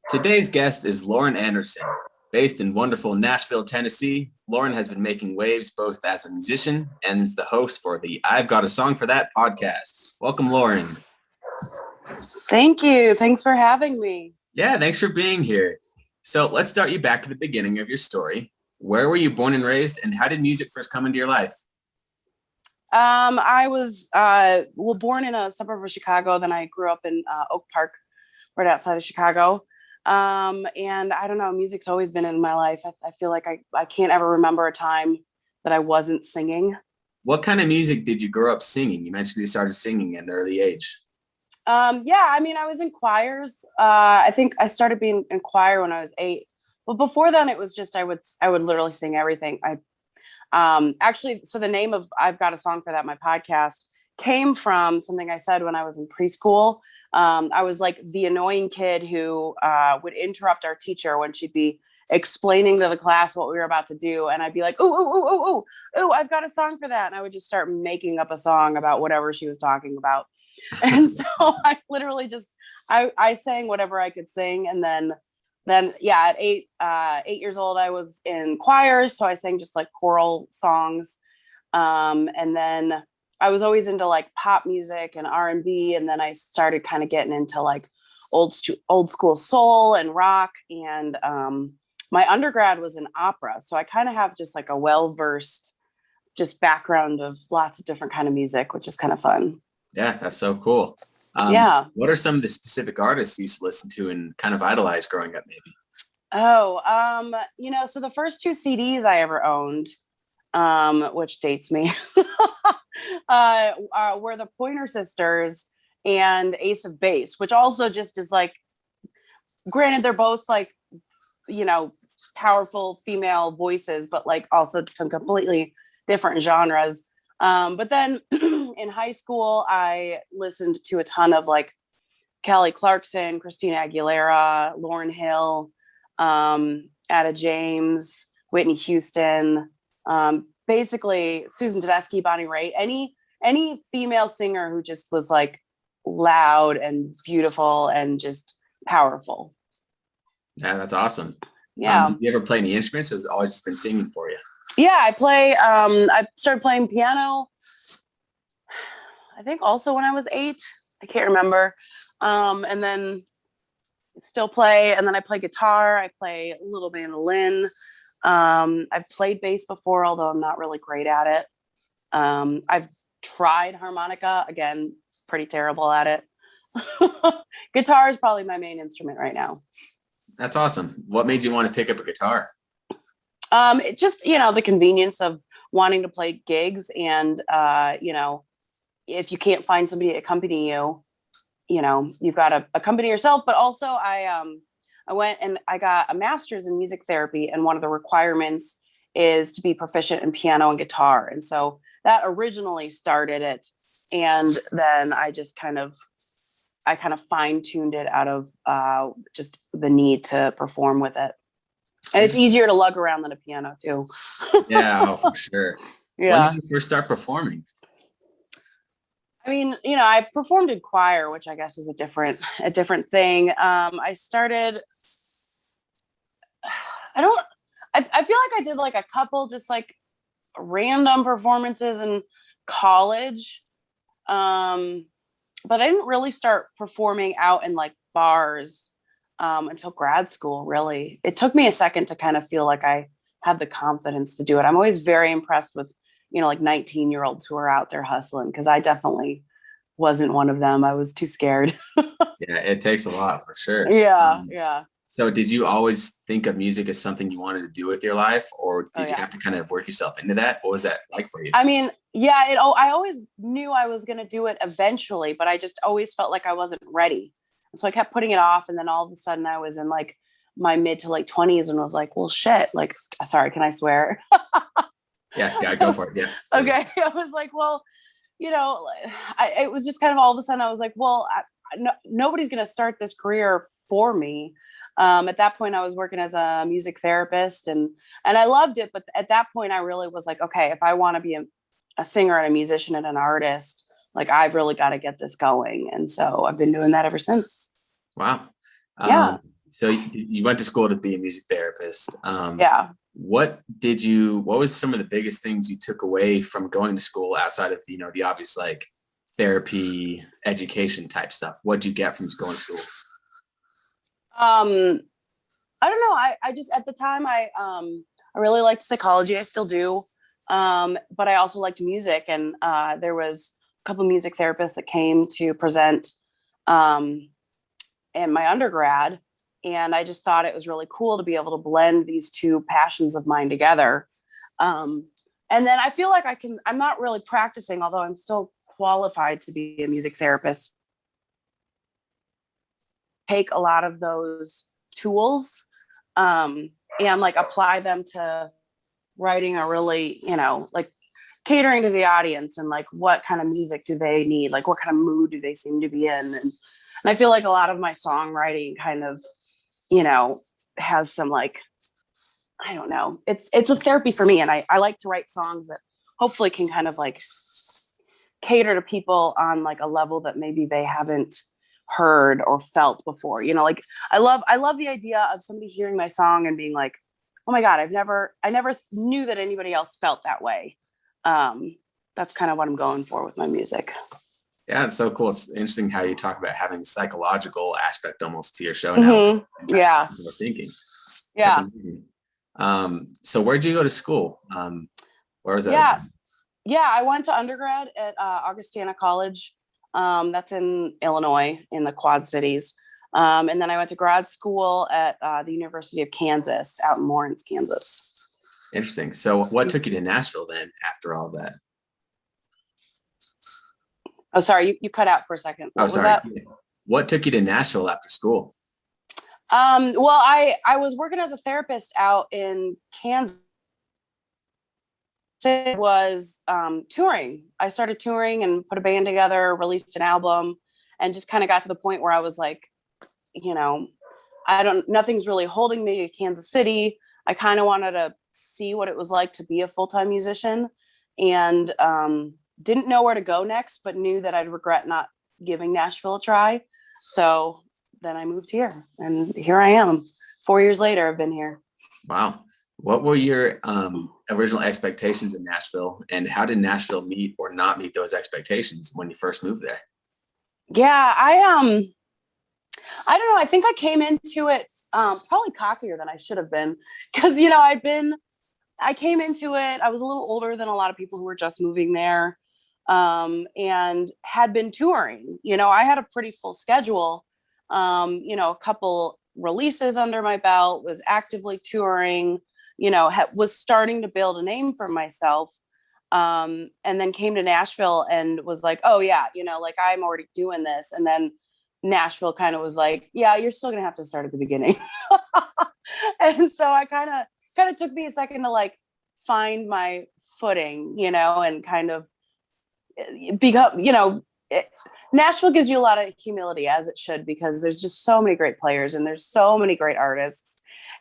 Today's guest is Lauren Anderson. Based in wonderful Nashville, Tennessee, Lauren has been making waves both as a musician and the host for the I've Got a Song for That podcast. Welcome, Lauren. Thank you. Thanks for having me. Yeah, thanks for being here. So let's start you back to the beginning of your story. Where were you born and raised, and how did music first come into your life? I was born in a suburb of Chicago. Then I grew up in Oak Park, right outside of Chicago. And I don't know, music's always been in my life. I feel like I can't ever remember a time that I wasn't singing. What kind of music did you grow up singing? You mentioned you started singing at an early age. Yeah, I mean, I was in choirs. I think I started being in choir when I was 8. But before then, it was just I would literally sing everything. Actually, so the name of I've Got a Song for That, my podcast, came from something I said when I was in preschool. I was like the annoying kid who would interrupt our teacher when she'd be explaining to the class what we were about to do. And I'd be like, ooh, I've got a song for that. And I would just start making up a song about whatever she was talking about. And so I literally just, I sang whatever I could sing. And then yeah, at 8 years old, I was in choirs. So I sang just like choral songs. And then I was always into like pop music and R&B. And then I started kind of getting into like old school soul and rock. And my undergrad was in opera. So I kind of have just like a well-versed just background of lots of different kind of music, which is kind of fun. Yeah, that's so cool. Yeah. What are some of the specific artists you used to listen to and kind of idolize growing up, maybe? So the first 2 CDs I ever owned, which dates me, were the Pointer Sisters and Ace of Base, which also just is like, granted, they're both like, powerful female voices, but like also some completely different genres. But then in high school, I listened to a ton of like Kelly Clarkson, Christina Aguilera, Lauryn Hill, Etta James, Whitney Houston, basically Susan Tedeschi, Bonnie Raitt, any female singer who just was like loud and beautiful and just powerful. Yeah, that's awesome. Yeah. Did you ever play any instruments, or has it always just been singing for you? Yeah, I started playing piano, I think also when I was 8. I can't remember. And then still play. And then I play guitar. I play a little mandolin. I've played bass before, although I'm not really great at it. I've tried harmonica, again, pretty terrible at it. Guitar is probably my main instrument right now. That's awesome. What made you want to pick up a guitar? It just, the convenience of wanting to play gigs and, if you can't find somebody to accompany you, you've got to accompany yourself. But also I went and I got a master's in music therapy. And one of the requirements is to be proficient in piano and guitar. And so that originally started it. And then I kind of fine tuned it out of just the need to perform with it. And it's easier to lug around than a piano too. Yeah, for sure. Yeah. When did you first start performing? I mean, I performed in choir, which I guess is a different thing. I started, I feel like I did like a couple just like random performances in college. But I didn't really start performing out in like bars until grad school, really. It took me a second to kind of feel like I had the confidence to do it. I'm always very impressed with, like 19-year-olds who are out there hustling, because I definitely wasn't one of them. I was too scared. Yeah, it takes a lot for sure. Yeah. So did you always think of music as something you wanted to do with your life, or did you Yeah. have to kind of work yourself into that? What was that like for you? I mean, yeah, I always knew I was going to do it eventually, but I just always felt like I wasn't ready. So I kept putting it off. And then all of a sudden I was in like my mid to late 20s and was like, well, shit, like, sorry, can I swear? Yeah, go for it. Yeah. Okay. I was like, well, it was just kind of all of a sudden I was like, well, nobody's going to start this career for me. At that point I was working as a music therapist and I loved it. But at that point I really was like, okay, if I want to be a singer and a musician and an artist, like I've really got to get this going. And so I've been doing that ever since. Wow. Yeah. So you went to school to be a music therapist. Yeah. What was some of the biggest things you took away from going to school outside of, the obvious like therapy, education type stuff? What'd you get from going to school? Um, I don't know. I just at the time I really liked psychology. I still do. But I also liked music, and there was a couple of music therapists that came to present um, in my undergrad, and I just thought it was really cool to be able to blend these two passions of mine together. Um, and then I feel like I'm not really practicing, although I'm still qualified to be a music therapist. Take a lot of those tools and like apply them to writing a really, like catering to the audience and like what kind of music do they need? Like what kind of mood do they seem to be in? And I feel like a lot of my songwriting kind of, has some like, I don't know, it's a therapy for me. And I like to write songs that hopefully can kind of like cater to people on like a level that maybe they haven't heard or felt before. Like I love the idea of somebody hearing my song and being like, oh my God, I never knew that anybody else felt that way. That's kind of what I'm going for with my music. Yeah, it's so cool. It's interesting how you talk about having a psychological aspect almost to your show now. Mm-hmm. Yeah. Thinking. Yeah. That's amazing. So where'd you go to school? Where was that? Yeah. Yeah. I went to undergrad at Augustana College. That's in Illinois in the Quad Cities. And then I went to grad school at the University of Kansas out in Lawrence, Kansas. Interesting. So what took you to Nashville then after all that? Oh, sorry, you cut out for a second. What was sorry. that? What took you to Nashville after school? Well, I was working as a therapist out in Kansas. It was touring. I started touring and put a band together, released an album, and just kind of got to the point where I was like, nothing's really holding me to Kansas City. I kind of wanted to see what it was like to be a full-time musician, and didn't know where to go next, but knew that I'd regret not giving Nashville a try. So then I moved here, and here I am. 4 years later, I've been here. Wow. What were your original expectations in Nashville, and how did Nashville meet or not meet those expectations when you first moved there? Yeah, I don't know. I think I came into it probably cockier than I should have been, because I came into it. I was a little older than a lot of people who were just moving there, and had been touring. I had a pretty full schedule. A couple releases under my belt, was actively touring. Was starting to build a name for myself. And then came to Nashville and was like, oh yeah, like I'm already doing this. And then Nashville kind of was like, yeah, you're still gonna have to start at the beginning. And so I kind of took me a second to like find my footing, and kind of become, Nashville gives you a lot of humility, as it should, because there's just so many great players and there's so many great artists,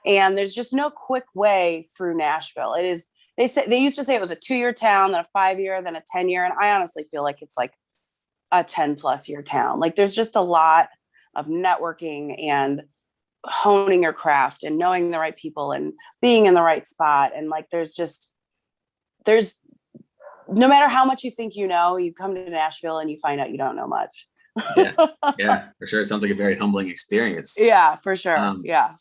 and there's just no quick way through Nashville. It is, they used to say it was a 2-year town, then a 5-year, then a 10-year. And I honestly feel like it's like a 10+ year town. Like there's just a lot of networking and honing your craft and knowing the right people and being in the right spot. And like, there's no matter how much you think, you come to Nashville and you find out you don't know much. Yeah, for sure. It sounds like a very humbling experience. Yeah, for sure. Yeah.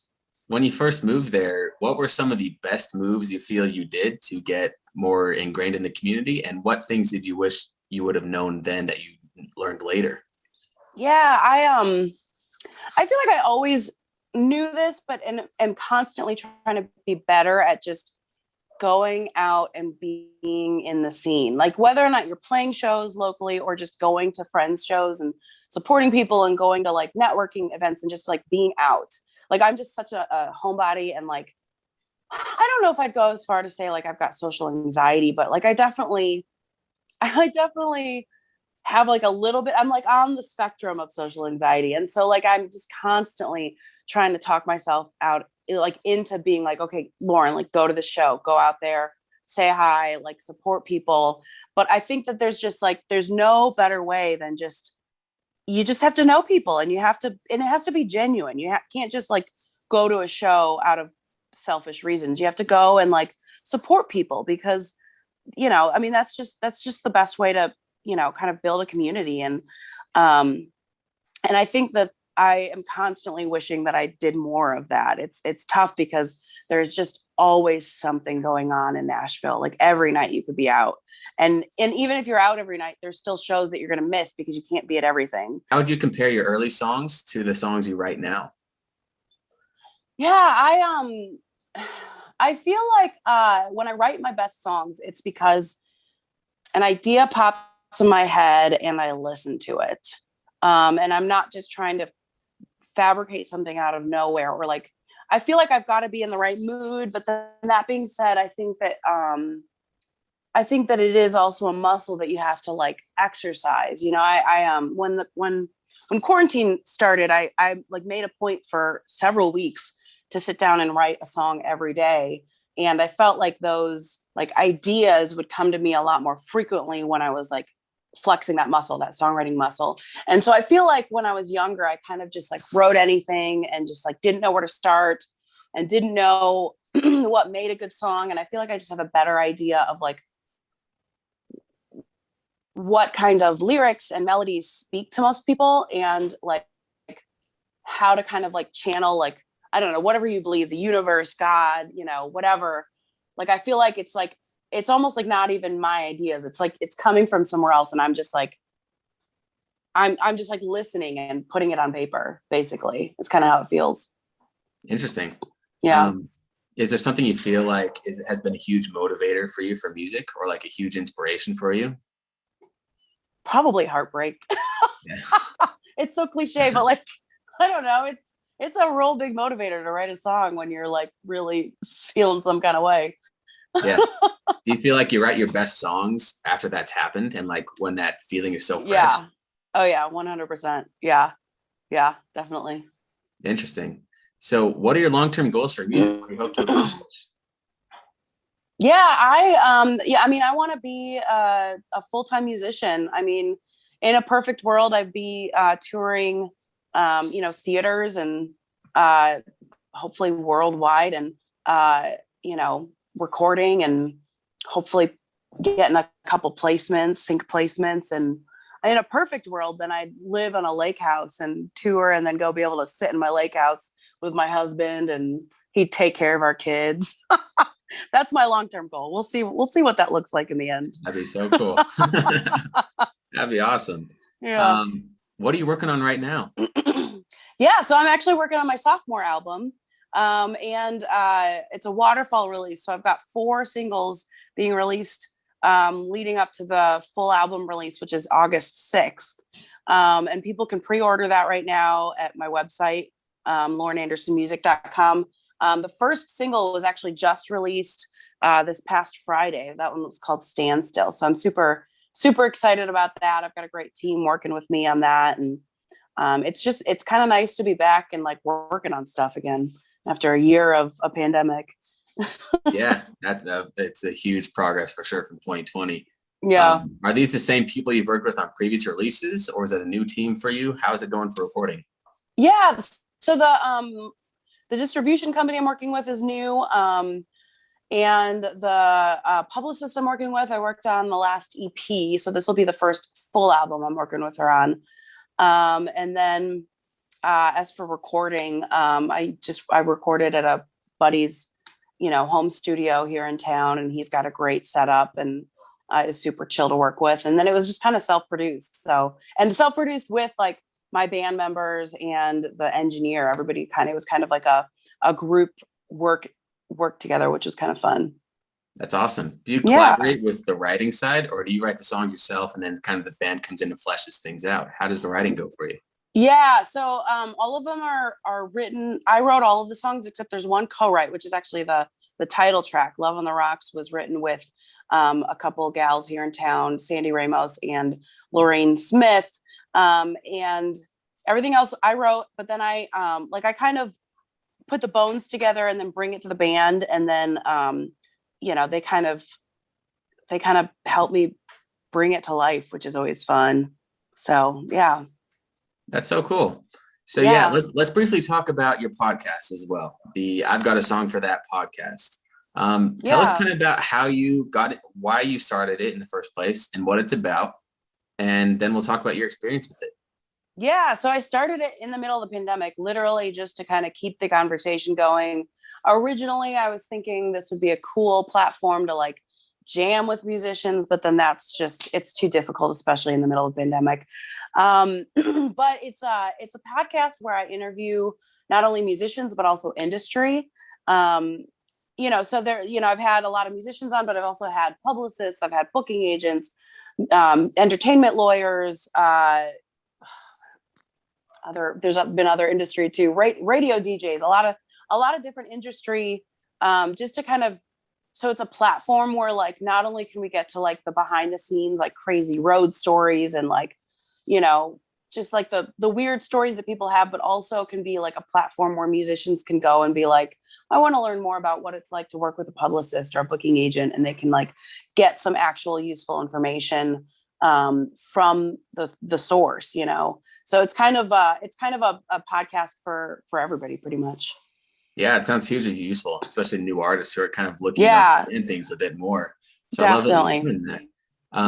When you first moved there, what were some of the best moves you feel you did to get more ingrained in the community? And what things did you wish you would have known then that you learned later? Yeah, I feel like I always knew this, but am constantly trying to be better at just going out and being in the scene. Like whether or not you're playing shows locally or just going to friends' shows and supporting people and going to like networking events and just like being out. Like I'm just such a homebody, and like I don't know if I'd go as far to say like I've got social anxiety, but like I definitely have like a little bit, I'm like on the spectrum of social anxiety. And so like I'm just constantly trying to talk myself out like into being like, okay, Lauren, like go to the show, go out there, say hi, like support people. But I think that there's just like, there's no better way than just, you just have to know people, and and it has to be genuine. You can't just like go to a show out of selfish reasons. You have to go and like support people because, I mean, that's just the best way to, kind of build a community. And I think that I am constantly wishing that I did more of that. It's tough because there's just always something going on in Nashville. Like every night you could be out. And even if you're out every night, there's still shows that you're going to miss because you can't be at everything. How would you compare your early songs to the songs you write now? Yeah, I feel like when I write my best songs, it's because an idea pops in my head and I listen to it. And I'm not just trying to fabricate something out of nowhere, or like I feel like I've got to be in the right mood. But then that being said, I think that it is also a muscle that you have to like exercise. When quarantine started, I like made a point for several weeks to sit down and write a song every day. And I felt like those like ideas would come to me a lot more frequently when I was like flexing that muscle, that songwriting muscle. And so I feel like when I was younger, I kind of just like wrote anything and just like didn't know where to start and didn't know what made a good song. And I feel like I just have a better idea of like what kind of lyrics and melodies speak to most people, and like how to kind of like channel, like, I don't know, whatever you believe, the universe, God, whatever. Like, I feel like it's almost like not even my ideas. It's like, it's coming from somewhere else. And I'm just like, I'm just like listening and putting it on paper, basically. It's kind of how it feels. Interesting. Yeah. Is there something you feel like has been a huge motivator for you for music, or like a huge inspiration for you? Probably heartbreak. Yeah. It's so cliche, but like, I don't know. It's a real big motivator to write a song when you're like really feeling some kind of way. Yeah. Do you feel like you write your best songs after that's happened, and like when that feeling is so fresh? Yeah. Oh yeah, 100%. Yeah. Yeah, definitely. Interesting. So what are your long-term goals for music? What do you hope to accomplish? I mean, I want to be a full-time musician. I mean, in a perfect world, I'd be touring, theaters and uh, hopefully worldwide, and recording, and hopefully getting a couple placements, sync placements. And in a perfect world, then I'd live on a lake house and tour, and then go be able to sit in my lake house with my husband, and he'd take care of our kids. That's my long-term goal. We'll see what that looks like in the end. That'd be so cool. That'd be awesome. Yeah. What are you working on right now? Yeah, so I'm actually working on my sophomore album. And it's a waterfall release. So I've got 4 singles being released leading up to the full album release, which is August 6th. And people can pre-order that right now at my website, laurenandersonmusic.com. The first single was actually just released this past Friday. That one was called Standstill. So I'm super, super excited about that. I've got a great team working with me on that. And it's kind of nice to be back and like working on stuff again after a year of a pandemic. Yeah, it's a huge progress for sure from 2020. Yeah. Are these the same people you've worked with on previous releases, or is it a new team for you? How is it going for recording? Yeah. So the distribution company I'm working with is new. And the publicist I'm working with, I worked on the last EP. So this will be the first full album I'm working with her on. And then as for recording, I recorded at a buddy's, home studio here in town, and he's got a great setup and is super chill to work with. And then it was just kind of self-produced. And self-produced with like my band members and the engineer. Everybody it was kind of like a group work together, which was kind of fun. That's awesome. Do you collaborate with the writing side, or do you write the songs yourself and then kind of the band comes in and fleshes things out? How does the writing go for you? Yeah, so all of them are written. I wrote all of the songs except there's one co-write, which is actually the title track. Love on the Rocks was written with a couple gals here in town, Sandy Ramos and Lorraine Smith. And everything else I wrote, but then I kind of put the bones together and then bring it to the band. And then, they kind of help me bring it to life, which is always fun. So, yeah. That's so cool. So yeah, Yeah. let's briefly talk about your podcast as well. The I've Got a Song for That podcast. Tell us Yeah. kind of about how you got it, why you started it in the first place, and what it's about, and then we'll talk about your experience with it. Yeah. So I started it in the middle of the pandemic, literally just to kind of keep the conversation going. Originally, I was thinking this would be a cool platform to like jam with musicians, but then it's too difficult, especially in the middle of the pandemic. But it's a podcast where I interview not only musicians but also industry. Um, so there, I've had a lot of musicians on, but I've also had publicists, I've had booking agents, entertainment lawyers, there's been other industry too, radio DJs, a lot of different industry, just to kind of, so it's a platform where like not only can we get to like the behind the scenes like crazy road stories and like you know just like the weird stories that people have, but also can be like a platform where musicians can go and be like, I want to learn more about what it's like to work with a publicist or a booking agent, and they can like get some actual useful information from the source. So it's kind of a podcast for everybody pretty much. Yeah, it sounds hugely useful, especially new artists who are kind of looking to Yeah, understand things a bit more. So I love that you're definitely. doing that.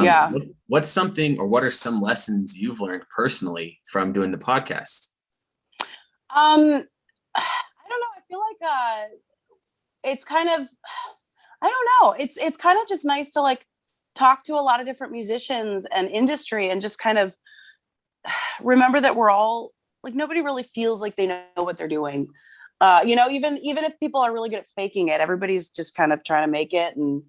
Yeah. What's something, or what are some lessons you've learned personally from doing the podcast? I don't know. I feel like it's kind of I don't know. It's kind of just nice to like talk to a lot of different musicians and industry and just kind of remember that we're all like nobody really feels like they know what they're doing. Even if people are really good at faking it, everybody's just kind of trying to make it and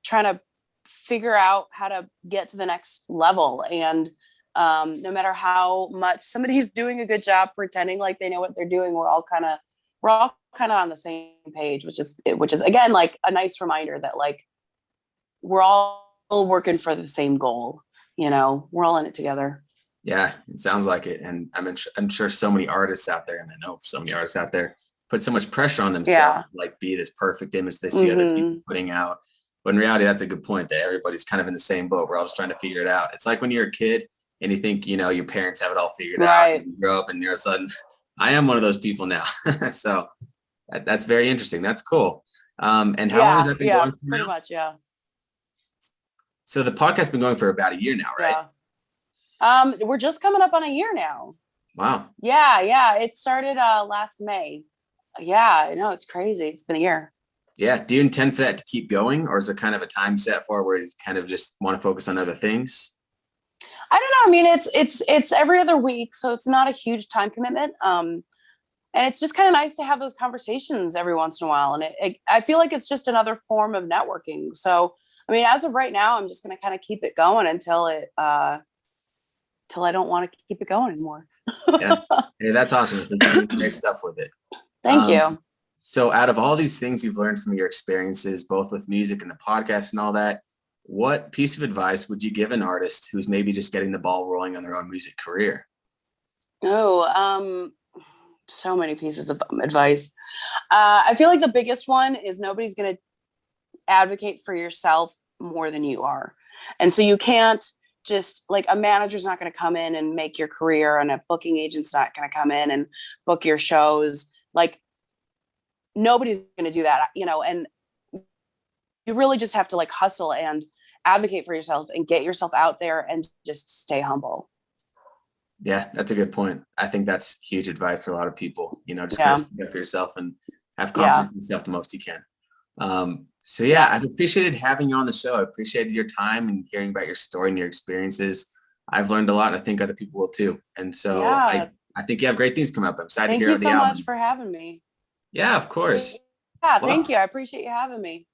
trying to figure out how to get to the next level. And no matter how much somebody's doing a good job pretending like they know what they're doing, we're all kind of on the same page, which is again like a nice reminder that like we're all working for the same goal. We're all in it together. Yeah, it sounds like it. And I'm sure so many artists out there, and I know so many artists out there put so much pressure on themselves Yeah. to like be this perfect image they see other people Mm-hmm. putting out. But in reality, that's a good point, that everybody's kind of in the same boat. We're all just trying to figure it out. It's like when you're a kid and you think, your parents have it all figured out, and Right. you grow up and you're all of a sudden, I am one of those people now. So that's very interesting. That's cool. And how long has Yeah. that been Yeah. going for Pretty now? much. Yeah. So the podcast's been going for about a year now, right? Yeah. We're just coming up on a year now. Wow. Yeah. Yeah. It started last May. Yeah. I know, it's crazy. It's been a year. Yeah. Do you intend for that to keep going, or is it kind of a time set for where you kind of just want to focus on other things? I don't know. I mean, it's every other week, so it's not a huge time commitment. And it's just kind of nice to have those conversations every once in a while. And I feel like it's just another form of networking. So, I mean, as of right now, I'm just going to kind of keep it going till I don't want to keep it going anymore. Yeah. Hey, that's awesome. I think you're doing great stuff with it. Thank Um, you. so out of all these things you've learned from your experiences, both with music and the podcast and all that, what piece of advice would you give an artist who's maybe just getting the ball rolling on their own music career? Oh, so many pieces of advice. I feel like the biggest one is nobody's going to advocate for yourself more than you are. And so you can't just like a manager's not going to come in and make your career, and a booking agent's not going to come in and book your shows. Like nobody's going to do that, and you really just have to like hustle and advocate for yourself and get yourself out there and just stay humble. Yeah, that's a good point. I think that's huge advice for a lot of people. Just kind Yeah. of stand up for yourself and have Yeah. confidence in yourself the most you can. So yeah, I've appreciated having you on the show. I appreciated your time and hearing about your story and your experiences. I've learned a lot. I think other people will too. And so Yeah. I think you have great things coming up. I'm excited to Thank hear you of the so album. much for having me. Yeah, of course. Yeah, Well, thank you. I appreciate you having me.